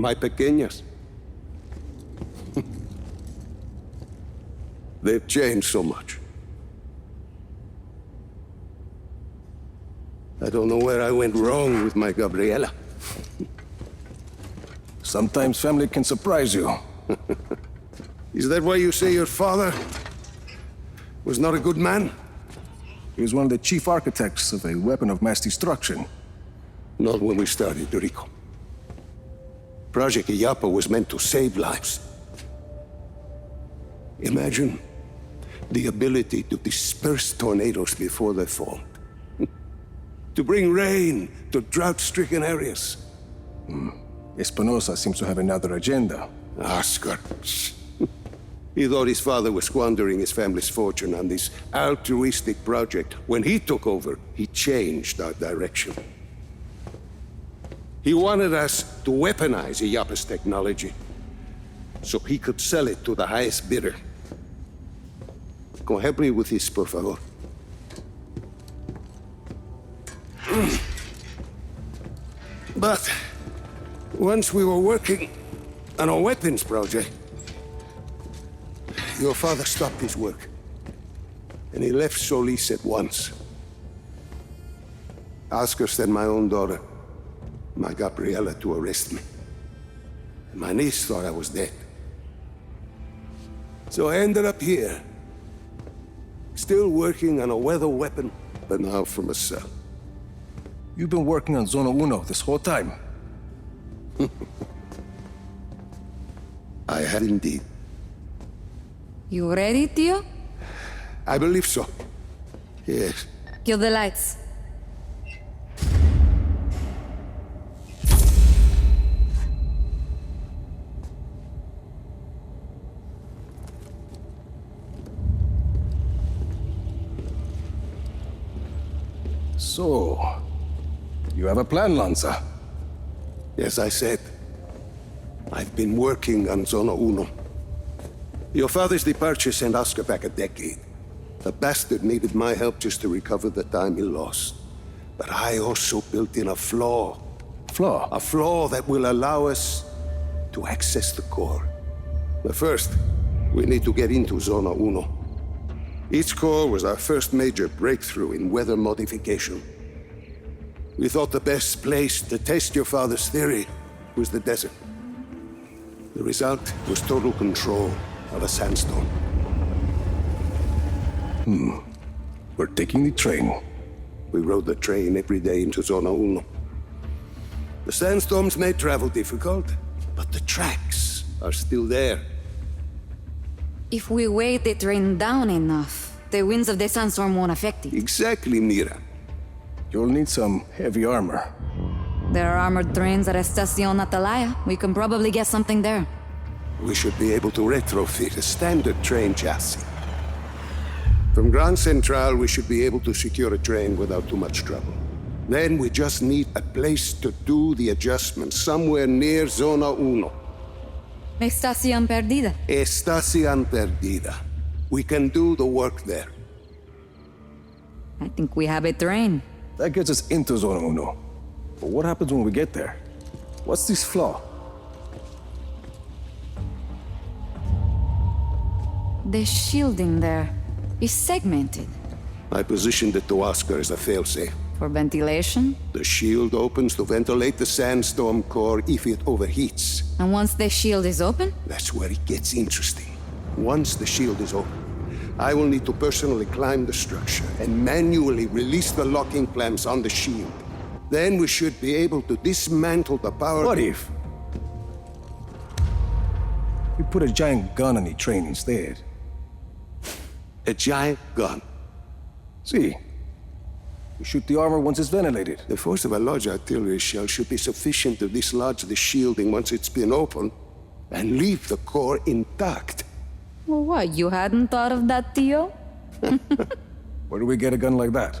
my pequeñas. They've changed so much. I don't know where I went wrong with my Gabriela. Sometimes family can surprise you. Is that why you say your father was not a good man? He was one of the chief architects of a weapon of mass destruction. Not when we started, Rico. Project Illapa was meant to save lives. Imagine the ability to disperse tornadoes before they fall. To bring rain to drought-stricken areas. Espinosa seems to have another agenda. Oscar. He thought his father was squandering his family's fortune on this altruistic project. When he took over, he changed our direction. He wanted us to weaponize Illapa's technology, so he could sell it to the highest bidder. Go help me with this, por favor. But once we were working on a weapons project, your father stopped his work, and he left Solis at once. Oscar sent my own daughter, my Gabriela, to arrest me. And my niece thought I was dead. So I ended up here, still working on a weather weapon, but now from a cell. You've been working on Zona Uno this whole time. I had indeed. You ready, Tio? I believe so. Yes. Kill the lights. So, you have a plan, Lanza? Yes, I said. I've been working on Zona Uno. Your father's departure sent Oscar back a decade. The bastard needed my help just to recover the time he lost. But I also built in a flaw. Flaw? A flaw that will allow us to access the core. But first, we need to get into Zona Uno. Its core was our first major breakthrough in weather modification. We thought the best place to test your father's theory was the desert. The result was total control of a sandstorm. We're taking the train. We rode the train every day into Zona Uno. The sandstorms made travel difficult, but the tracks are still there. If we weight the train down enough, the winds of the sandstorm won't affect it. Exactly, Mira. You'll need some heavy armor. There are armored trains at Estacion Atalaya. We can probably get something there. We should be able to retrofit a standard train chassis. From Grand Central, we should be able to secure a train without too much trouble. Then we just need a place to do the adjustments, somewhere near Zona Uno. Estacion Perdida. Estacion Perdida. We can do the work there. I think we have a train. That gets us into Zona Uno. But what happens when we get there? What's this flaw? The shielding there is segmented. I positioned it to Oscar as a failsafe. For ventilation? The shield opens to ventilate the sandstorm core if it overheats. And once the shield is open? That's where it gets interesting. Once the shield is open, I will need to personally climb the structure and manually release the locking clamps on the shield. Then we should be able to dismantle the power... What if we put a giant gun on the train instead? A giant gun. See, we shoot the armor once it's ventilated. The force of a large artillery shell should be sufficient to dislodge the shielding once it's been opened and leave the core intact. Well, what, you hadn't thought of that, Tio? Where do we get a gun like that?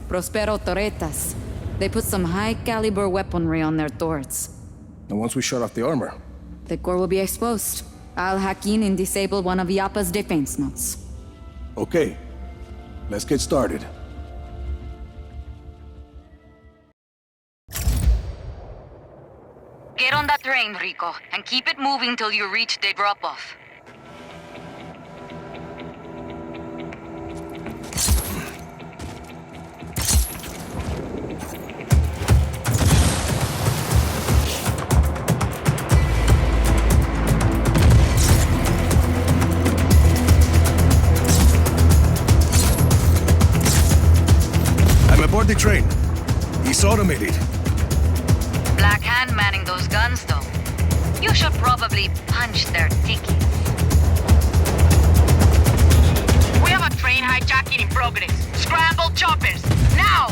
Prospero Torretas. They put some high-caliber weaponry on their turrets. And once we shut off the armor? The core will be exposed. I'll hack in and disable one of Illapa's defense nodes. Okay, let's get started. Get on that train. train, Rico, and keep it moving till you reach the drop-off. I'm aboard the train. It's automated. Black Hand manning those guns, though. You should probably punch their tickets. We have a train hijacking in progress. Scramble choppers, now!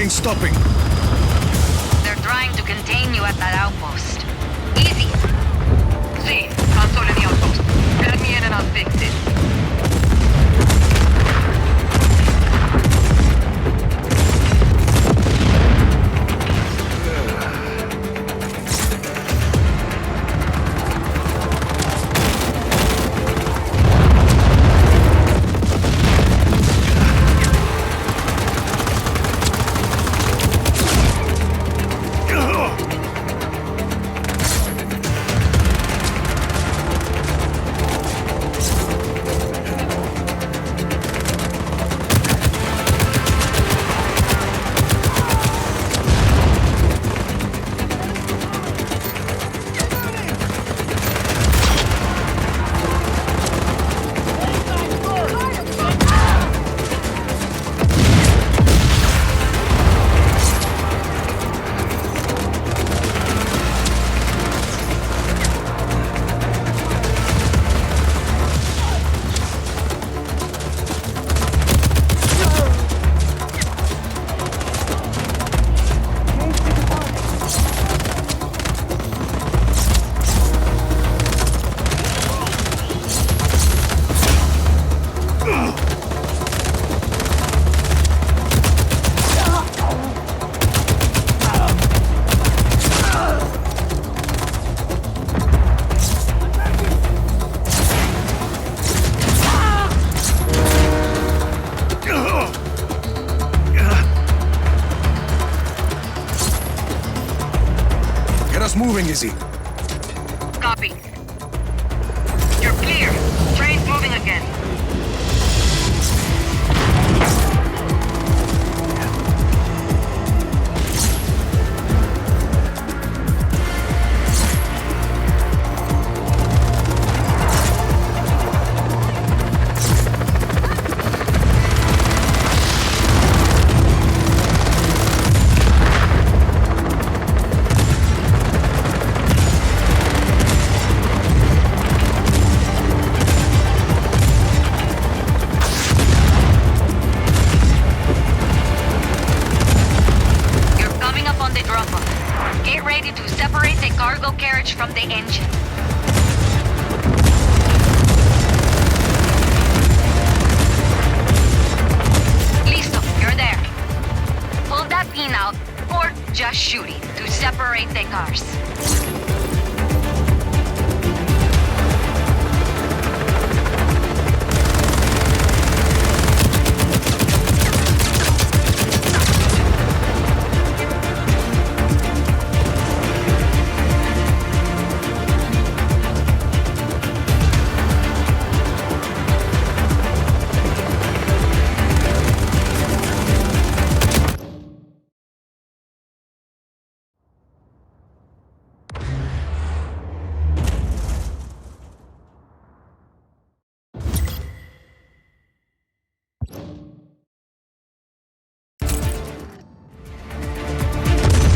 Stopping. They're trying to contain you at that outpost. Easy. See, console in the outpost. Let me in and I'll fix it. Moving, Izzy. Copy. You're clear. Train's moving again. damage from the engine. Listo, you're there. Pull that pin out, or just shoot it to separate the cars.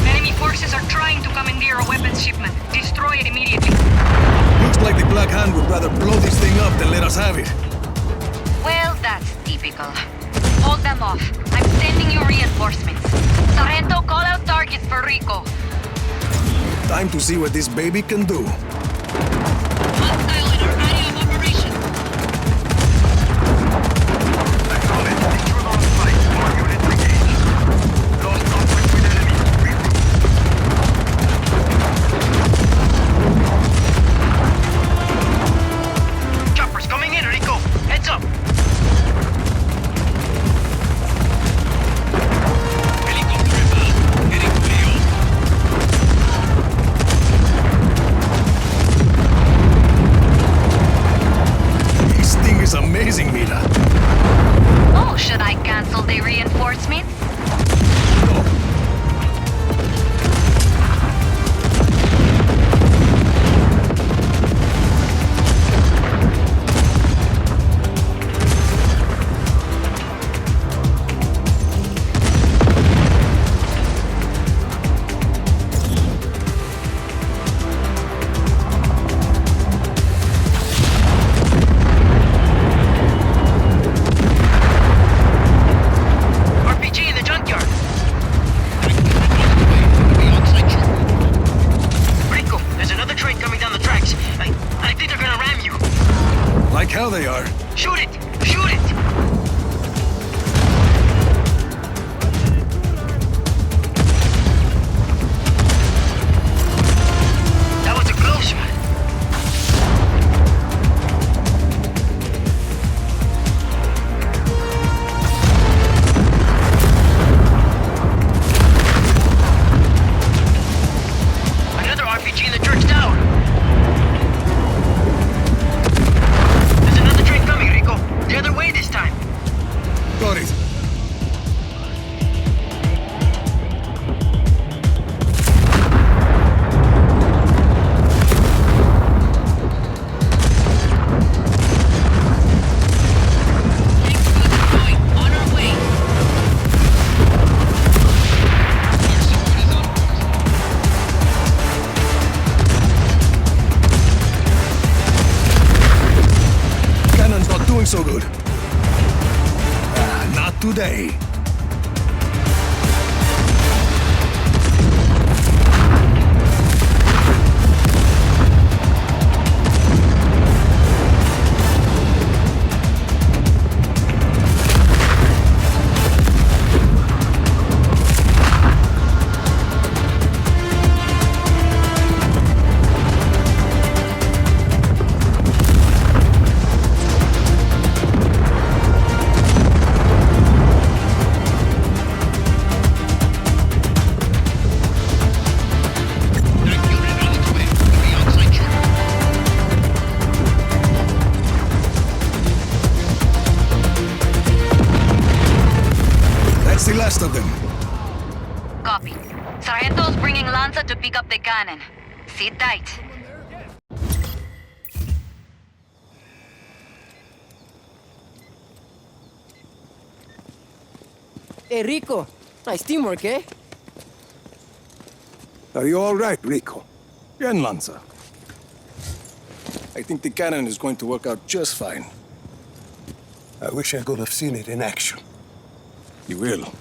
Enemy forces are trying to commandeer a weapons shipment. Destroy it immediately. Looks like the Black Hand would rather blow this thing up than let us have it. Well, that's typical. Hold them off. I'm sending you reinforcements. Sargento, call out targets for Rico. Time to see what this baby can do. Hostile in our area of operation. Choppers coming in, Rico. Heads up. This thing is amazing, Mira. Oh, should I cancel the reinforcements? No. RPG in the junkyard. Rico, there's another train coming down the tracks. I think they're gonna ram you. Like hell they are. Shoot it! Shoot it! That was a close one. Another RPG in the church tower. There's another train coming, Rico. The other way this time. Got it. On our way. Cannon's not doing so good. Not today. That's the last of them. Copy. Sargento's bringing Lanza to pick up the cannon. Sit tight. Hey, Rico. Nice teamwork, eh? Are you all right, Rico? Bien, Lanza. I think the cannon is going to work out just fine. I wish I could have seen it in action. You will.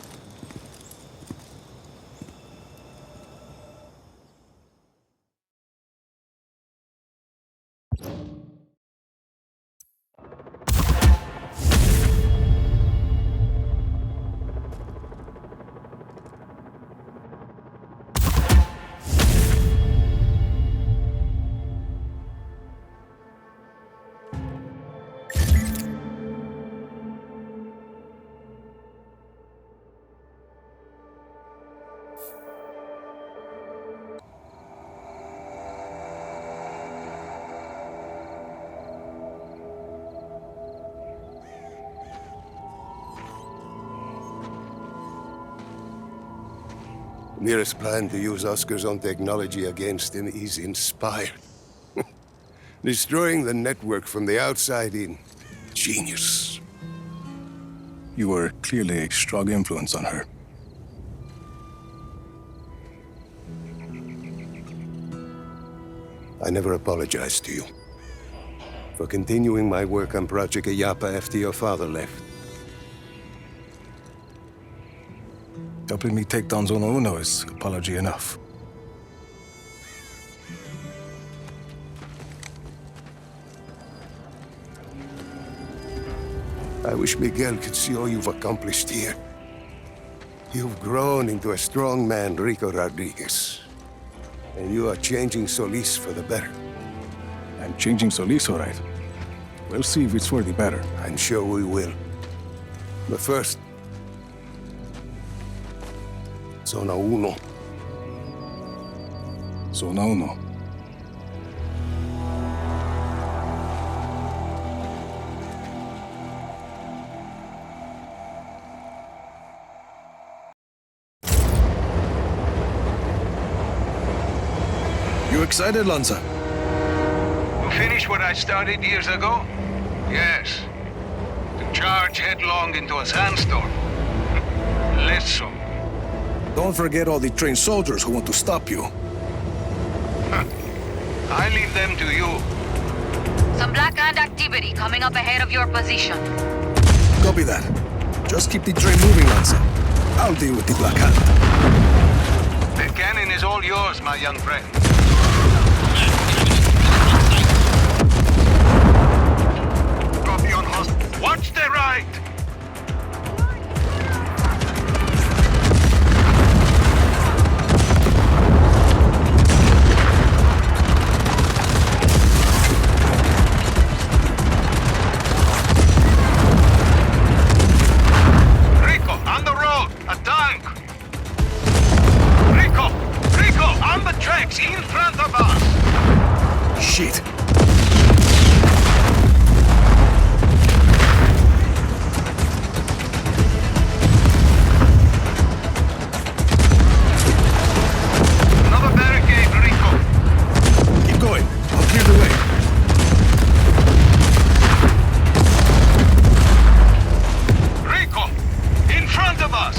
Nearest plan to use Oscar's own technology against him is inspired. Destroying the network from the outside in. Genius. You were clearly a strong influence on her. I never apologized to you for continuing my work on Project Ayapa after your father left. Helping me take down Zona Uno is apology enough. I wish Miguel could see all you've accomplished here. You've grown into a strong man, Rico Rodriguez. And you are changing Solis for the better. I'm changing Solis, all right. We'll see if it's for the better. I'm sure we will. But first, Zona Uno. Zona Uno. You excited, Lanza? To finish what I started years ago? Yes. To charge headlong into a sandstorm? Less so. Don't forget all the trained soldiers who want to stop you. I leave them to you. Some Black Hand activity coming up ahead of your position. Copy that. Just keep the train moving, Lanza. I'll deal with the Black Hand. The cannon is all yours, my young friend. Copy on host. Watch the right! Rico, on the road! A tank! Rico, on the tracks in front of us! Shit. Another barricade, Rico. Keep going. I'll clear the way. Rico, in front of us!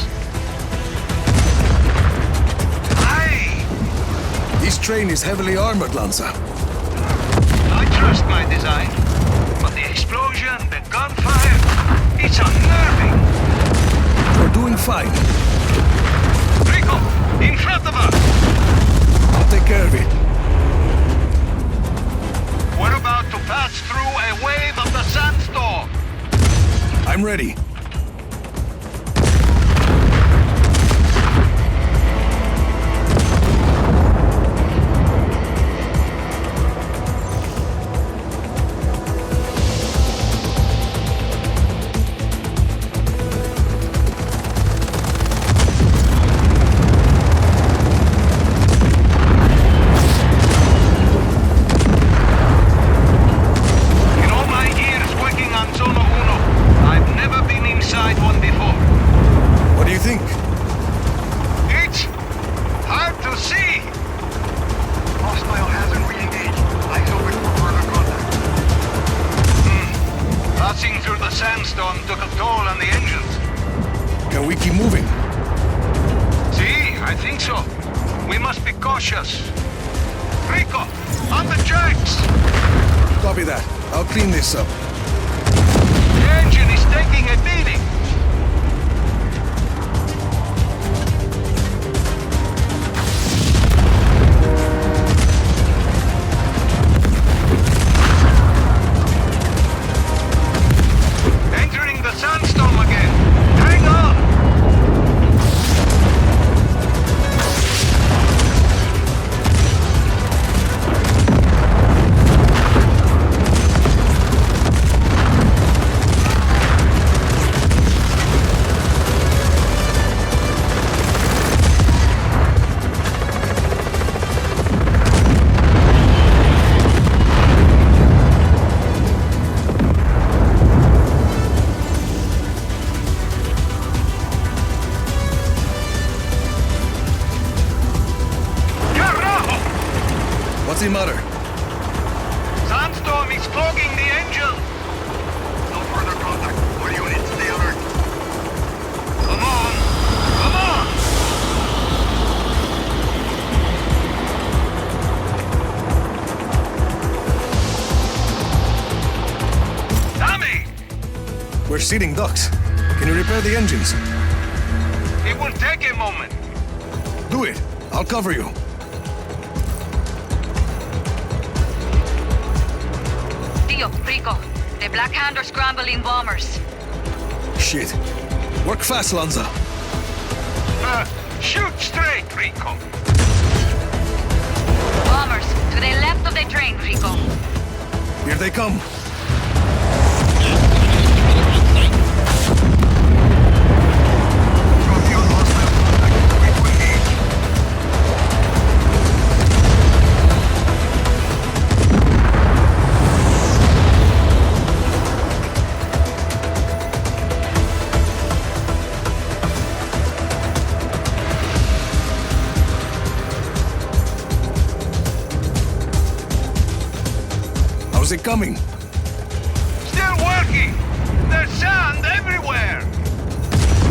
Aye! This train is heavily armored, Lanza. I trust my design, but the explosion, the gunfire, it's unnerving. We're doing fine. Rico, in front of us! I'll take care of it. We're about to pass through a wave of the sandstorm. I'm ready. In all my years working on Zona Uno, I've never been inside one before. What do you think? It's hard to see. Hostile hasn't re-engaged. Eyes open for further contact. Passing through the sandstorm took a toll on the engines. Can we keep moving? See, I think so. We must be cautious. Rico, on the tracks! Copy that. I'll clean this up. The engine is taking a beating. Entering the sandstorm again. Hang on! What's the matter? Sandstorm is clogging the engine. No further contact. All units, stay alert. Come on! Come on! Tommy! We're seeding ducks. Can you repair the engines? It will take a moment. Do it. I'll cover you. Dio, Rico, the Black Hand are scrambling bombers. Shit. Work fast, Lanza. Shoot straight, Rico. Bombers, to the left of the train, Rico. Here they come. Copy on hostile contact. Wait to engage. How's it coming? Still working. There's sand everywhere.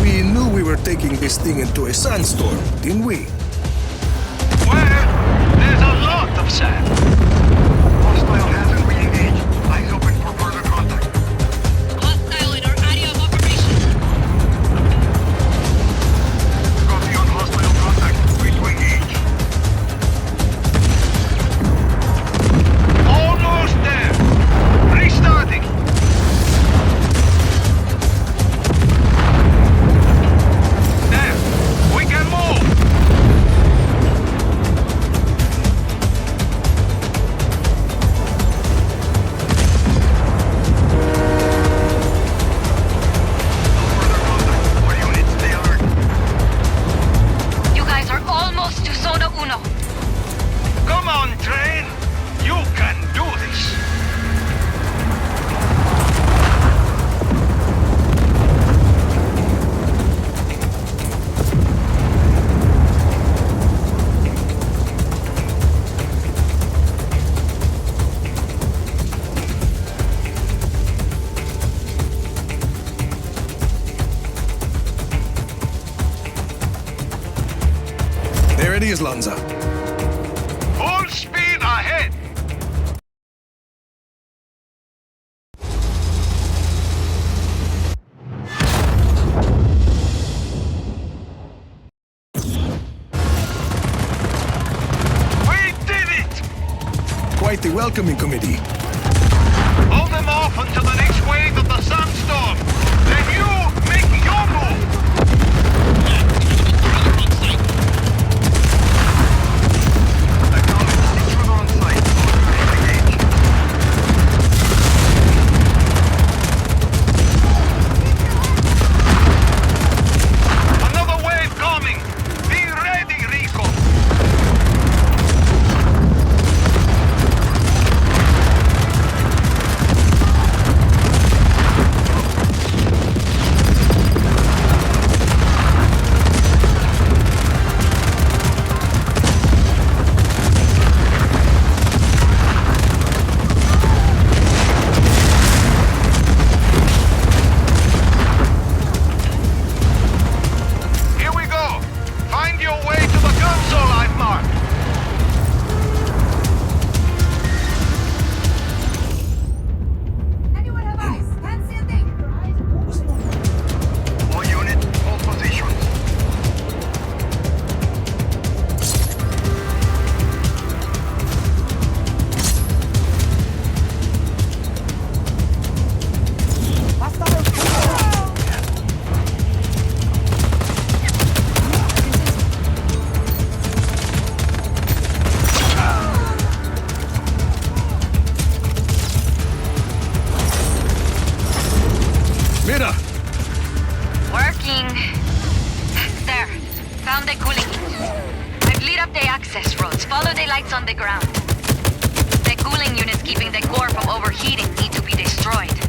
We knew we were taking this thing into a sandstorm, didn't we? Well, there's a lot of sand. Hostile hasn't re-engaged. Eyes open for further contact. Hostile in our area of operation. Copy on hostile contact. Wait to engage. Almost there. Restarting. There. We can move. No further contact. All units, stay alert. You guys are almost to Zona Uno. Come on, train. You can do this. There it is, Lanza. Full speed ahead. We did it! Quite the welcoming committee. Hold them off until the next wave of the sandstorm. Then you make your move. Acknowledge. Intruder on site. Engage. Another wave coming. Be ready, Rico. Here we go. Find your way to the console I've marked. Anyone have eyes? Can't see a thing. All units, hold positions. Mira! Working. There. Found the cooling unit. I've lit up the access roads. Follow the lights on the ground. The cooling units keeping the core from overheating need to be destroyed.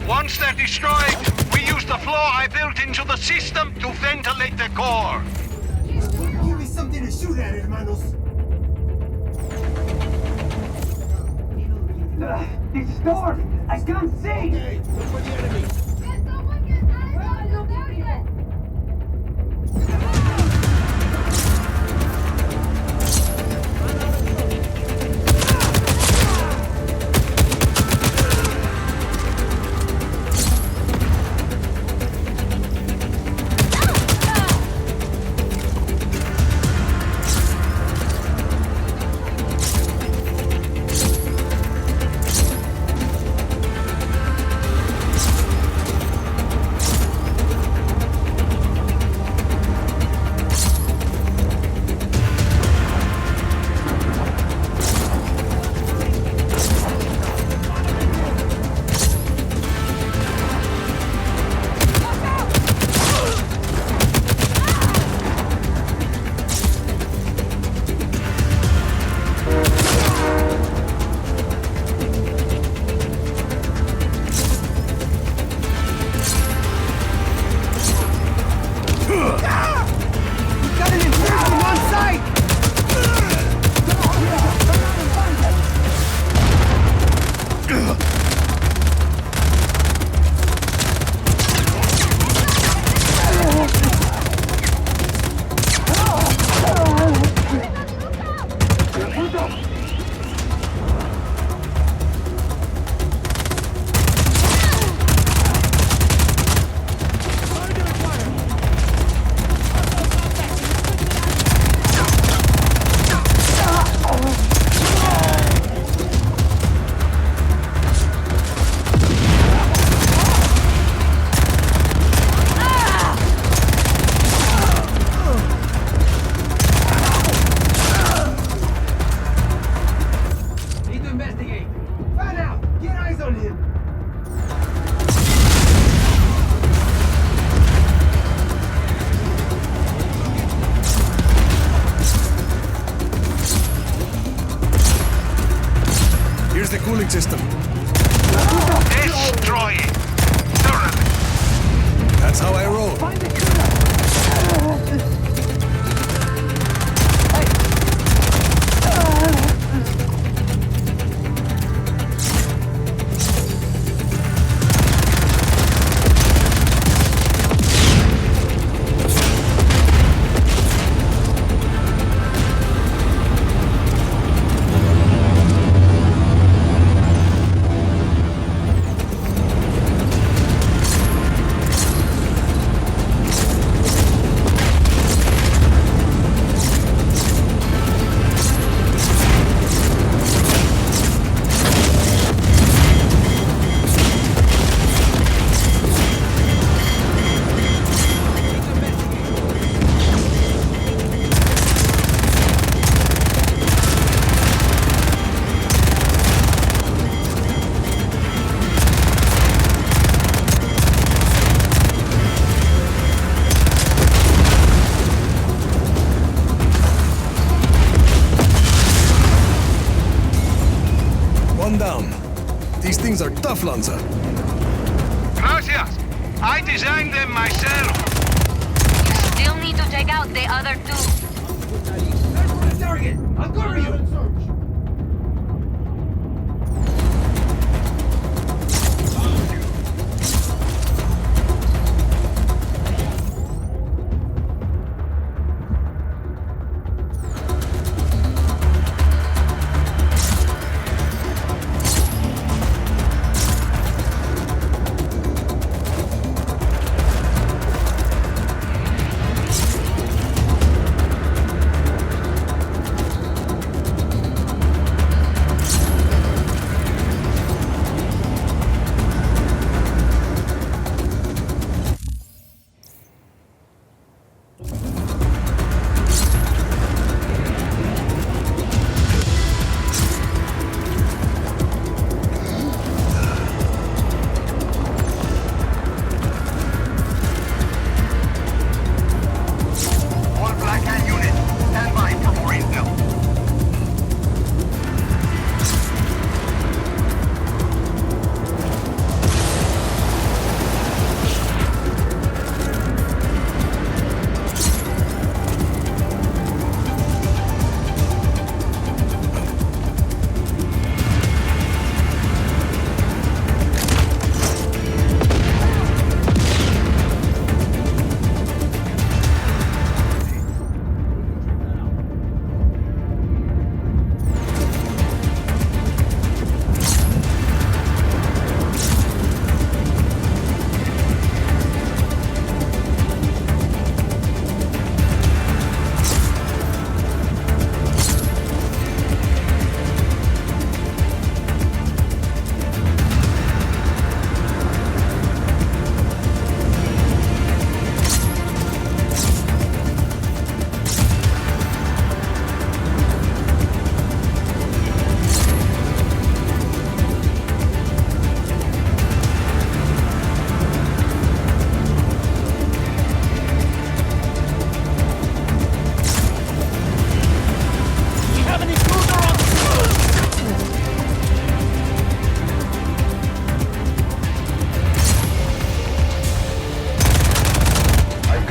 Once they're destroyed, we use the floor I built into the system to ventilate the core. Give me something to shoot at, hermanos. This storm! I can't see! Can someone get eyes on the target? Here's the cooling system. Destroy it! Thoroughly! That's how I roll. One down. These things are tough, Lanza. Gracias! I designed them myself! You still need to take out the other two. Target! I'll cover you!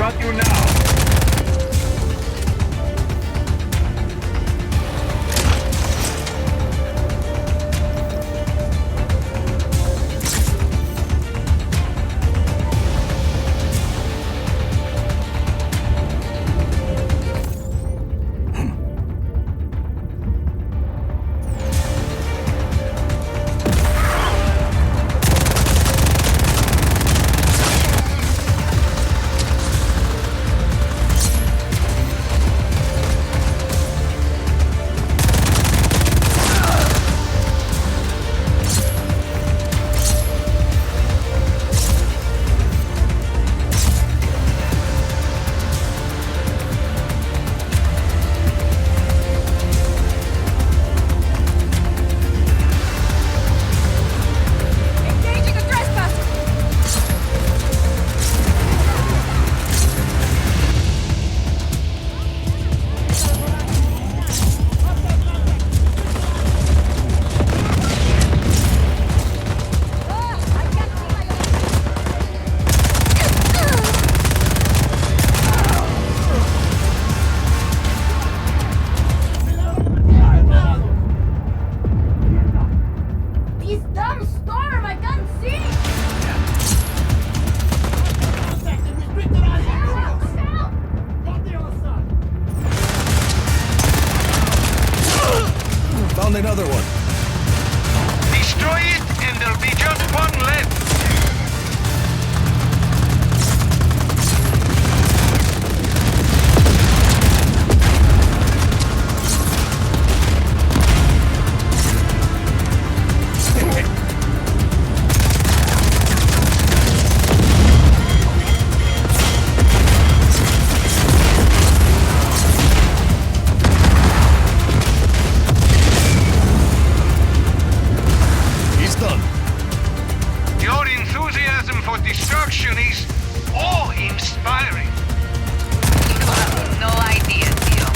Got you now. Engaging a trespasser! This damn storm! I can't see! Found another one. Destroy it, and there'll be just one left. He's done. Your enthusiasm for destruction is awe-inspiring. You have no idea, Theo.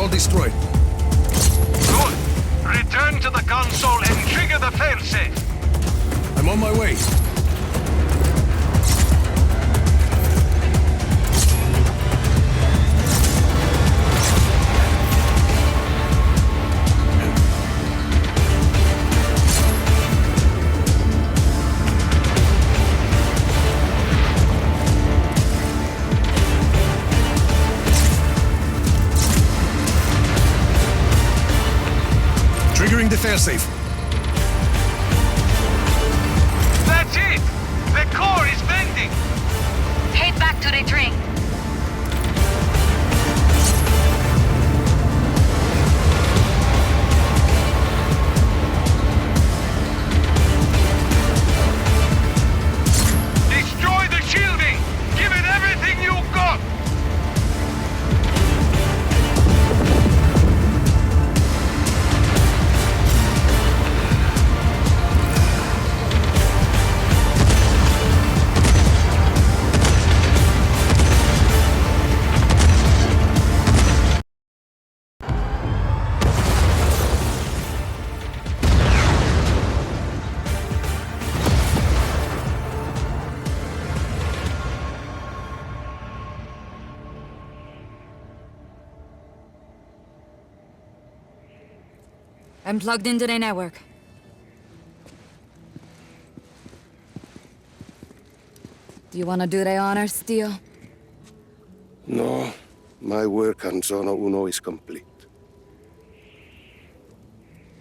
all destroyed. Good. Return to the console and trigger the failsafe. I'm on my way. Triggering the failsafe. That's it! The core is bending! Head back to the train. Destroy the shielding! Give it everything you got! I'm plugged into the network. Do you want to do the honors, Steel? No, my work on Zona Uno is complete.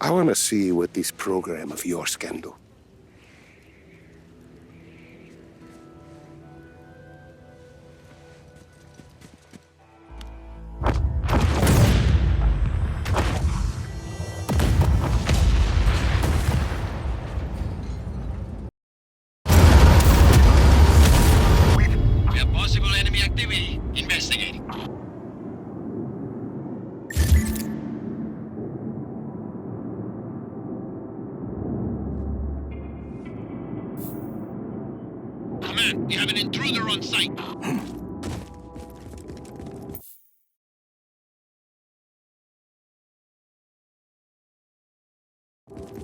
I want to see what this program of yours can do. We have possible enemy activity. Investigating. Command, we have an intruder on site.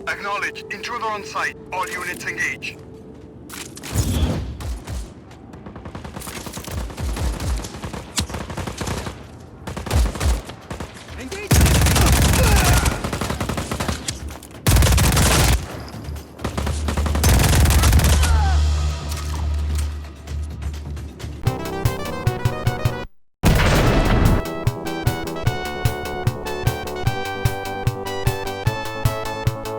Acknowledge. Intruder on site. All units engage.